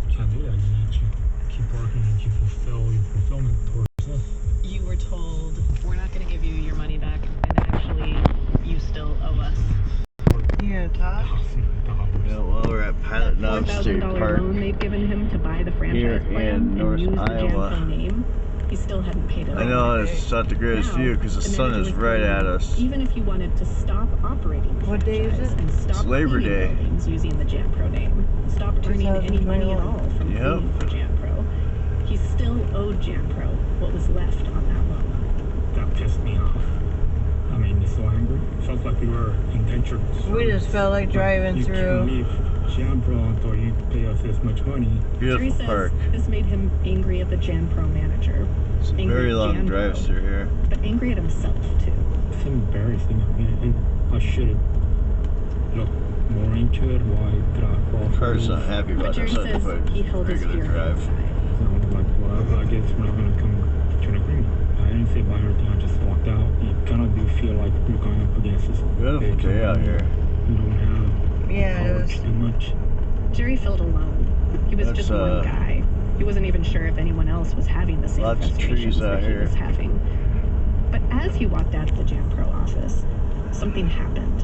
You can't do that. You need to keep working and you fulfill your fulfillment towards us. You were told, we're not going to give you your money back, and actually, you still owe us. You gonna talk? Yeah, well, we're at Pilot Knob State $4,000 Park loan they've given him to buy the here franchise plan in North and use the Iowa. Janko name. He still hadn't paid it I off. know it's not the greatest Now, view because the sun manager is was right telling at him, us. Even if he wanted to stop operating the What day is franchise it? and stop It's Labor cleaning Day. buildings using the Janpro name, stop turning any money at all from cleaning for Janpro, he still owed Janpro what was left on that loan. That pissed me off. I made me so angry. It felt like we were indentured. We just felt like driving you through. can't leave Janpro until you pay us this much money. Beautiful Jerry says park. this made him angry at the Janpro manager. It's a angry very at long Janpro, drive through here. But angry at himself too. It's embarrassing. I mean, I should have looked more into it. Why did I call? Car's not happy But about Jerry this. says he held his fear drive. inside. So, like, well, I guess we're not gonna come to an agreement. I didn't say bye or anything. I just walked out. You kind of do feel like we're going up against this. Beautiful day out here. We don't have Yeah, it was. too much. Jerry felt alone. He was That's, just one guy. He wasn't even sure if anyone else was having the same Lots of frustrations trees out that he here. was having. But as he walked out of the Janpro office, something happened.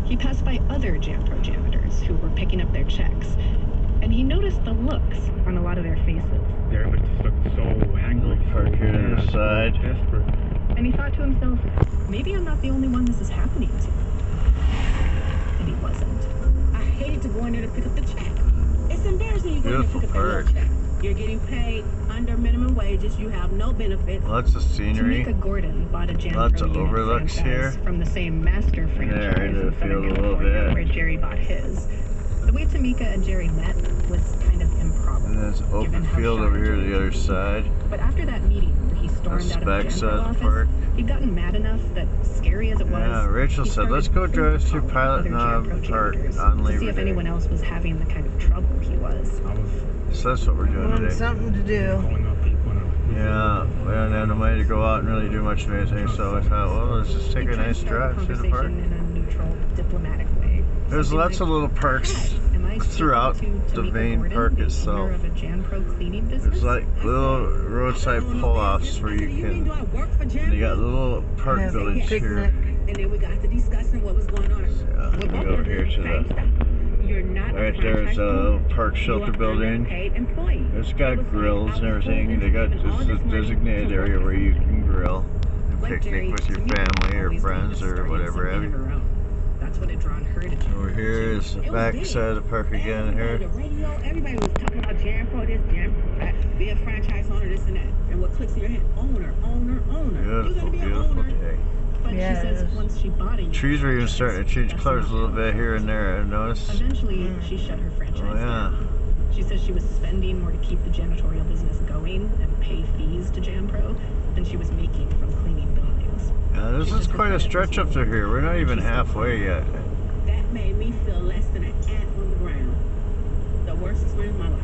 He passed by other Janpro janitors who were picking up their checks, and he noticed the looks on a lot of their faces. Everybody just looked so angry. Park here to the mad, so side. desperate. And he thought to himself, maybe I'm not the only one this is happening to. And he wasn't. I hated to go in there to pick up the check. It's embarrassing you go in there to Beautiful pick up that park. little check. You're getting paid under minimum wages. You have no benefits. Lots of scenery. Tamika Gordon bought a Janpro Lots of unit overlooks franchise here. from the same master franchise There, into the in Southern field a little California bit. where Jerry bought his. The way Tamika and Jerry met was kind of improbable. And there's open given how field shy over here to Jerry the other was. side. But after that meeting where he stormed That's out of the the back side Janpro of the office, park. he'd gotten mad enough that, scary as it was, Yeah, Rachel he said, started let's go drive through following Pilot other Knob Janpro Park janitors on to Labor see if Day. anyone else was having the kind of trouble he was. I was So that's what we're doing Wanted today. something to do. calling up people. Yeah, we don't have the money to go out and really do much of anything, so I thought, well, let's just take He a tried to nice start drive through the conversation park. in a neutral, diplomatic way. There's Something lots of like, little parks "Hi, am I throughout speaking to the Tamika main Gordon, park the itself. owner of a Janpro cleaning business?" There's like little roadside pull-offs where you can, Do I work for Janpro? and you got little park Have a village picnic. here. And then we got to discussing what was going on. Yeah, we go over here to the, You're not right a there's franchise a owner. park shelter You are building. Paid employee. It's It got was like grills I and was everything. told They got into giving all this this money designated to area work where for you can grill and But picnic Jerry, with your Tamika family or always friends wanted to or start whatever have something you. of her own. That's what had drawn her to Janpro. Over here is the It was back big. side of the park again Everybody, here. the radio, everybody was talking about Janpro this, Janpro that, be a franchise owner, this and that. And what clicks in your head? Owner, owner, owner. You're Beautiful, gonna be an beautiful owner. day. But Yeah, she says it is. once she bought a unit Trees were even franchise, starting to change that's colors a not little how bit it here was. and there, I noticed. Eventually, she shut her franchise Oh, yeah. down. She says she was spending more to keep the janitorial business going and pay fees to Janpro than she was making from cleaning buildings. Yeah, this She is said quite a her stretch credit up was through low, here. We're not and even she still halfway yet. That made me feel less than an ant on the ground. The worst experience of my life.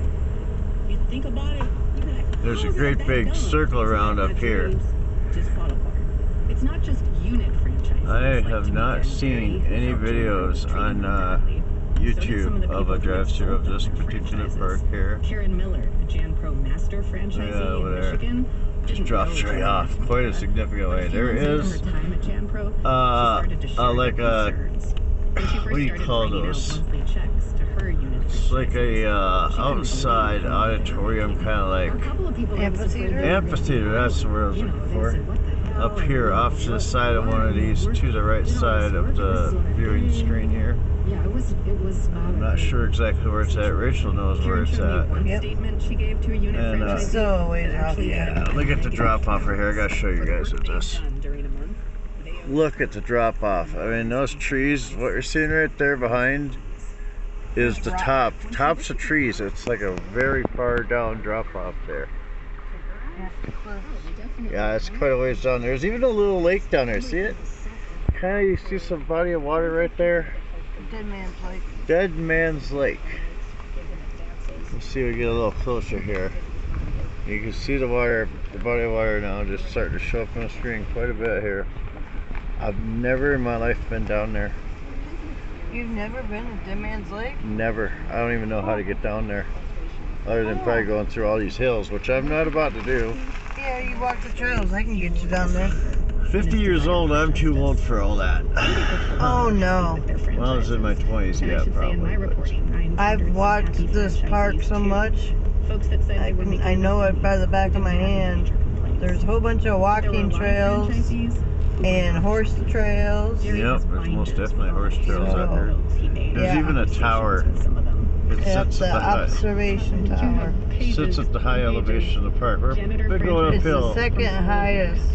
You think about it, you be like, There's how a is it great that big dumb? circle It's around like up my here. dreams just fall apart. It's not just unit franchises. I like have Tamika not and seen Jerry any who felt videos Janpro treating on them badly. So did some YouTube the of people a who drive had through sold of them this their particular franchises. park here. Karen Miller, the Janpro master franchisee Yeah, over in there. Michigan, Just didn't drops know straight Jerry off and quite a Tamika. significant But way. a few There months is into her time at Janpro, she started to share like her a, concerns. When she first what do you started call writing those? out monthly checks to her unit It's like franchises, a she couldn't outside believe how much they were auditorium, making. kind of A like couple of people had Amphitheater? supported her. amphitheater. That's the word I was You know, looking they for. said, "What the hell?" Up here, and, off to the "What- side of one of why? these, We're- to the right you know, side this of work, this the is what I viewing think." screen here. Yeah, it was. I'm not sure exactly where it's at. Rachel knows where Karen it's showed me at. one Yep. statement she gave to a unit And, franchisee Still a ways that off. actually Yeah, had look at the drop off right here. I gotta show you for the guys work with they've this. done during a month. They owe Look at the drop off. I mean, those trees, what you're seeing right there behind is the top. Tops of trees. It's like a very far down drop off there. Yeah, it's quite a ways down there. There's even a little lake down there. See it? Kind of, you see some body of water right there? Dead man's lake. Dead Man's Lake. Let's see if we get a little closer here. You can see the water, the body of water now just starting to show up on the screen quite a bit here. I've never in my life been down there. You've never been to Dead Man's Lake? Never. I don't even know how to get down there. other than probably going through all these hills, which I'm not about to do. Yeah, you walk the trails. I can get you down there. 50 years old, I'm too old for all that. Oh no. When I was in my 20s, And I yeah, should say in my probably. reporting, I've watched this park so much. Folks that said they were making I know it by the back of my hand. There's a whole bunch of walking trails and horse trails. Yep, there's most definitely horse trails out there. There's even a tower. It Yep, sits the at the high, observation tower. sits at the high elevation of the park. We're going It's the uphill. second highest.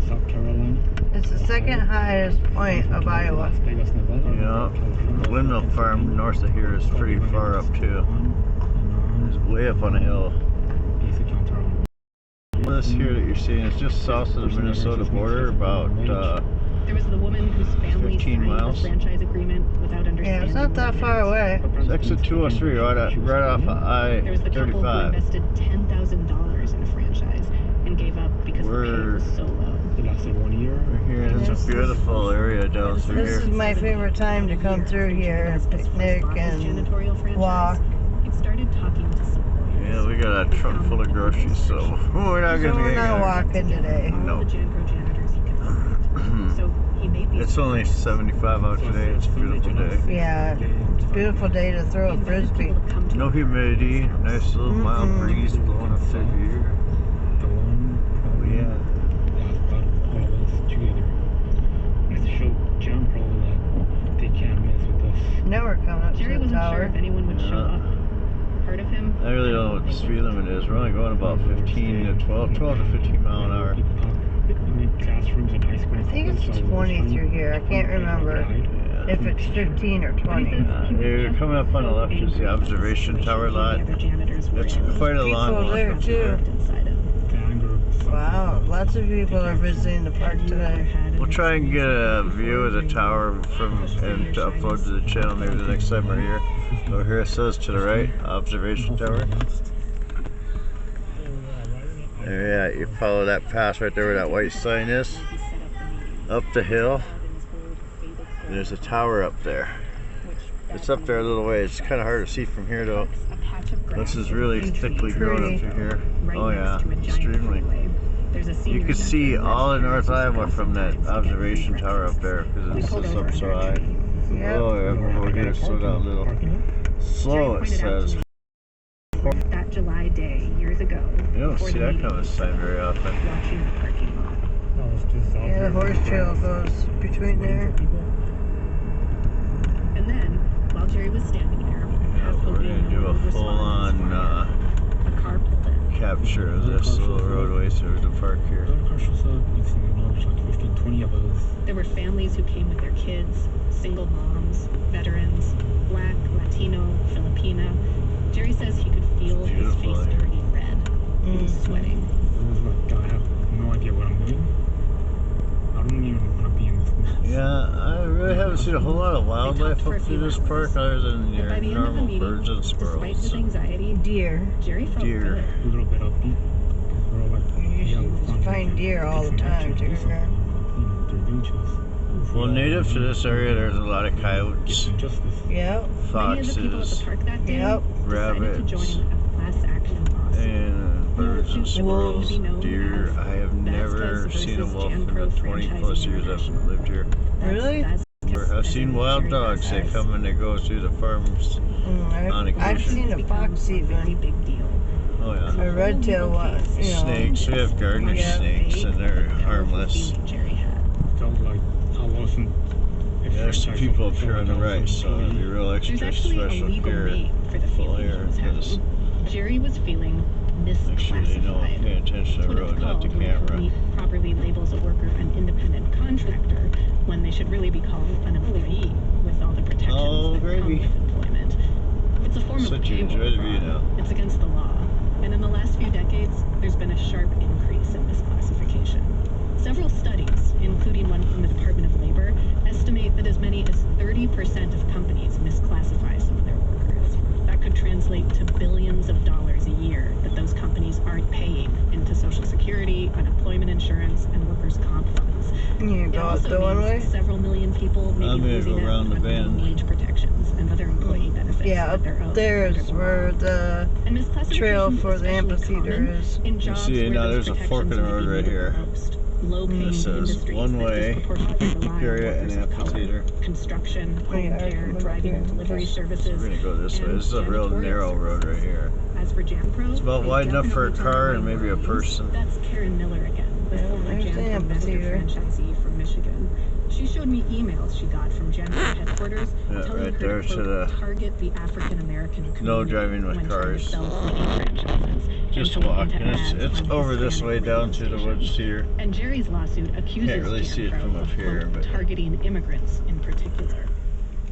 South Carolina, It's the second highest point of Iowa. Las Vegas, Nevada. Yeah, the windmill farm north of here is pretty far up too. It's way up on a hill. This here that you're seeing is just south of the Minnesota border, about There was the woman whose family 15 signed miles. a franchise agreement without Yeah, understanding. it's not that what it far meant. away. it's exit 203 right off of There was the couple who I-35. invested $10,000 in a franchise and gave up because the pay was so low. It lasted 1 year. Right here, it's a beautiful area down through This is here. my favorite time to come through here and picnic and walk. It started talking to some lawyers. Yeah, we got a trunk full of groceries, so we're not So gonna be we're not hanging out. walking today. All No. the Janpro janitors he could find. So he made these It's only 75 out today. It's a beautiful day. Yeah, it's a beautiful day to throw a frisbee. No humidity, nice little mild breeze blowing up through here. The one. Oh yeah. Got all of us together. And to show Janpro that they can't mess with us. Now we're coming up to Jerry the wasn't sure tower. if anyone would show Yeah. up. Part of him. I really don't know what the speed limit is. We're only going about 15 to 12 to 15 mile an hour. People talk in classrooms and high school. I think it's 20 through here. I can't remember Yeah. if it's 15 or 20. You're coming up on the left is the observation tower lot. It's quite a long People one. there too. Wow, lots of people are visiting the park today. We'll try and get a view of the tower from and to upload to the channel maybe the next time we're here. So here it says to the right, observation tower. There, yeah, you follow that path right there where that white sign is. Up the hill. There's a tower up there. It's up there a little way. It's kind of hard to see from here though. This is really thickly grown up through here. Oh yeah, extremely. You can see all of North Iowa from that observation tower up there because it sits up so high. Yep. Oh, yeah, over here, slow down a little. Slow, it says. That July day years ago. You don't see that kind of sign very often. Watching the parking lot. Yeah, the horse trail goes between there. And then, while Jerry was standing there, Yeah, we're gonna do a full-on a car pulled in. capture of this little roadway through the park here. There were families who came with their kids, single moms, veterans, black, Latino, Filipino. Jerry says he could feel his face turning red. He was sweating. I have no idea what I'm doing. I don't even want to be in this mess. Yeah, I really haven't seen a whole lot of wildlife up through this park other than But your by the end of the normal meeting, birds and despite squirrels. his anxiety, Deer. Jerry felt Deer. good. A little bit upbeat. We're all like, You we're find deer all the time too. They're doing to us. Well, native to this area, there's a lot of coyotes, Justice. Yep. Many of the people at the foxes, park that day Yep. decided to rabbits, join a class action lawsuit. and birds and squirrels, deer. I have never seen a wolf in the 20 plus years I've lived here. Really? I've seen wild dogs. They come and they go through the farms on occasion. I've seen a fox Very even. big deal. Oh yeah. A red tail one. You know. Snakes. We have gardener Yeah. snakes, and they're harmless. Jerry had. Felt like I wasn't. There's some people up here on the right, so it'd be real There's extra actually a special legal here. name for the Full feeling air, he was because having. Jerry was feeling make sure they know misclassified. pay attention to the What it's road, not the called when a camera. company properly labels a worker an independent contractor when they should really be called an employee with all the protections Oh, that come gravy. with employment. It's a form of Such a payroll joy to be, fraud. you know. It's against the law. And in the last few decades, there's been a sharp increase in misclassification. Several studies, including one from the Department of Labor, estimate that as many as 30% of companies misclassify some of their workers. That could translate to billions of dollars a year that those companies aren't paying into Social Security, unemployment insurance, and workers' comp funds. You It go out also the one way? means several million people may I'm be gonna losing go out around the on minimum bend. wage protections and other employee benefits. Yeah, that they're up owed there under is the law. where the And misclassification trail is for the especially amphitheater common is. in You jobs see, where now those there's a fork in the protections road may right be here. most. Low-paying It says industries one that way, disproportionately rely on Carrier and workers of color. amphitheater. Construction, home Yeah, care, come driving over and here. delivery So services. we're gonna go this way. and This is a real janitorial narrow road right services. here. As for JanPro, It's about they wide enough for a definitely car turn and maybe a away person. That's Karen Miller again, the Yeah, former there's the JanPro master amphitheater. franchisee from Michigan. She showed me emails she got from JanPro headquarters Yeah, telling right her there to, to quote, the target the African American community no driving with when trying to cars. sell fleeting franchises. Just and to walk. link into And ads it's on over this Hispanic way down radio to the woods stations. here. And Jerry's lawsuit accuses Can't really see it JanPro from up of, here, quote, but targeting immigrants in particular.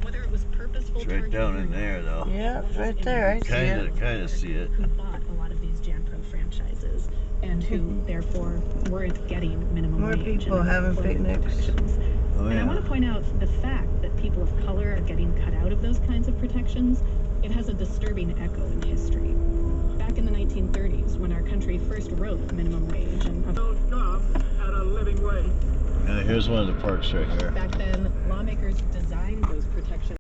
Whether it was purposeful it's right targeting down or in not, there though. Yeah, it's right there. I see it. Kinda see it. who bought a lot of these JanPro franchises and who therefore weren't getting minimum More wage people and having unemployment picnics. protections. Oh And I want yeah. to point out the fact that people of color are getting cut out of those kinds of protections. It has a disturbing echo in history. Back in the 1930s, when our country first wrote minimum wage and Those jobs at a living wage. Now here's one of the parks right here. back then, lawmakers designed those protections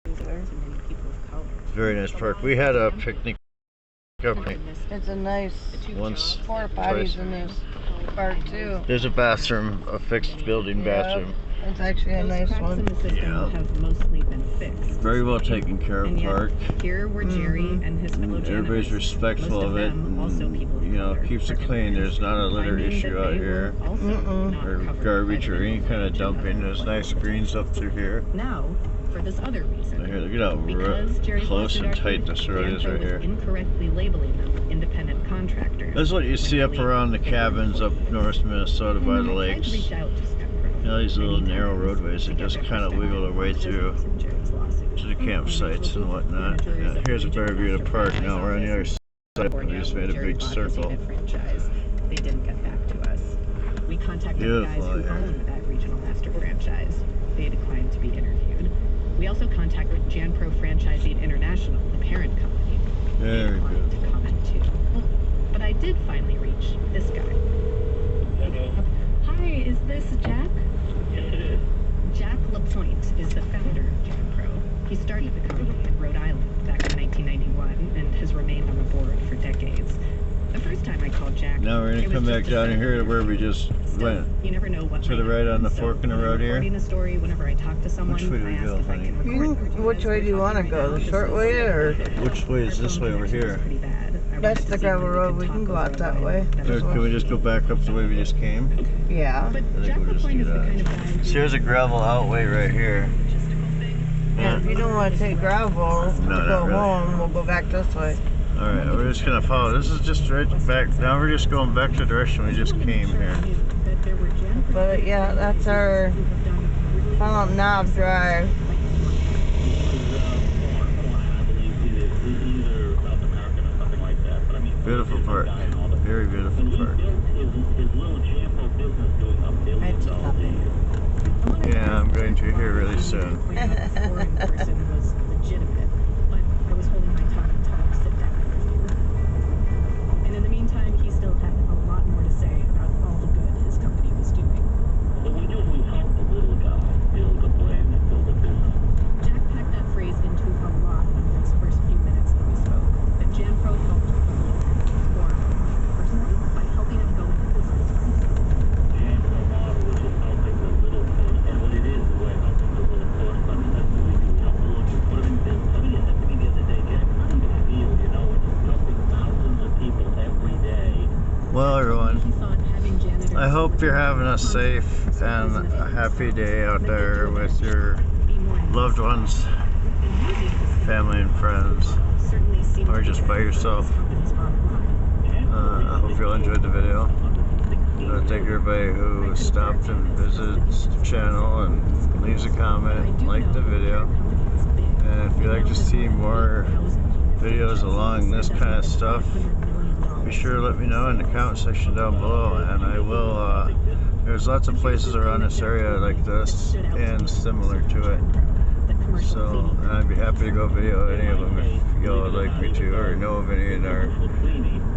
to many people of color. Very nice park. We had a picnic up here It's a nice once. porta potties in this park too. There's a bathroom, a fixed building bathroom. It's actually a Those nice cracks in one. the system Yeah. have mostly been fixed. Very well taken care of And yet, park. here were Jerry Mhm. and his fellow Everybody's janitors, respectful most of it. them also people of You know, color, keeps it for clean. There's not a litter claiming issue that out they here. were also not Or covered garbage by or the any kind of minimum wage and dumping. There's other nice employment greens up through here. protections. Now, for this other reason. Now here, look at how Because Jerry's close lawsuit and tight argued this road is JanPro right was here. incorrectly labeling them independent contractors. That's what you see up around the cabins up north Minnesota by the lakes. Reach out to You know, these little narrow roadways that just kind of wiggle their way through to the campsites and whatnot. Yeah, here's a very beautiful park. Now we're on the other side. We just made a big circle. They didn't get back to us. We contacted the guys Beautiful, who yeah. owned that regional master franchise. They declined to be interviewed. We also contacted JanPro Franchising International, the parent company. They Very declined good. to comment too. But I did finally reach this guy. Hi, is this Jack? Yes, it is. Jack LaPointe is the founder of JanPro. He started the company in Rhode Island back in 1991 and has remained on the board for decades. The first time I called Jack, Now we're it gonna was come just back a down set here to of where we just Still, went. you never know what To might the right on the happen. fork in the when I'm road here. recording a story, whenever I talk to someone, Which way do we I ask go, if I honey? can record You it. can- which way do you want to go? The short way or? Which way is this way over here? That's the gravel road. We can go out that way. Or can we just go back up the way we just came? Yeah. But I think Jack we'll just LaPointe do is the that. kind of guy who- So here's a gravel outway right here. Yeah, if you don't want to take gravel to No, not go really. home, we'll go back this way. Alright, we're just gonna follow. This is just right back. Now we're just going back to the direction we just came here. But yeah, that's our Fountain Knob Drive. Beautiful park. Very beautiful park. Yeah, I'm going to here really soon. And in the meantime, he still had a lot more to say about all the good his company was doing. Jack packed that phrase into a lot in those first few minutes that we spoke. That JanPro helped the poor, or personally, by helping him go into business. Well, everyone, He thought having janitors I hope you're having a safe and a happy day out there with your loved ones, family and friends, or just by yourself. I hope you all enjoyed the video. Thank everybody who stopped and visits the channel and leaves a comment, like the video. And if you'd like to see more videos along this kind of stuff, be sure to let me know in the comment section down below, and I will, there's lots of places around this area like this and similar to it commercial So, cleaning. and I'd be happy to go video any of them if y'all would like me to, or know of any in our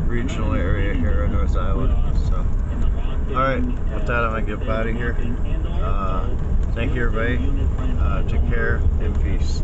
regional area here in North Iowa. So, alright, with that I'm going to get out of here. Thank you everybody. Take care and peace.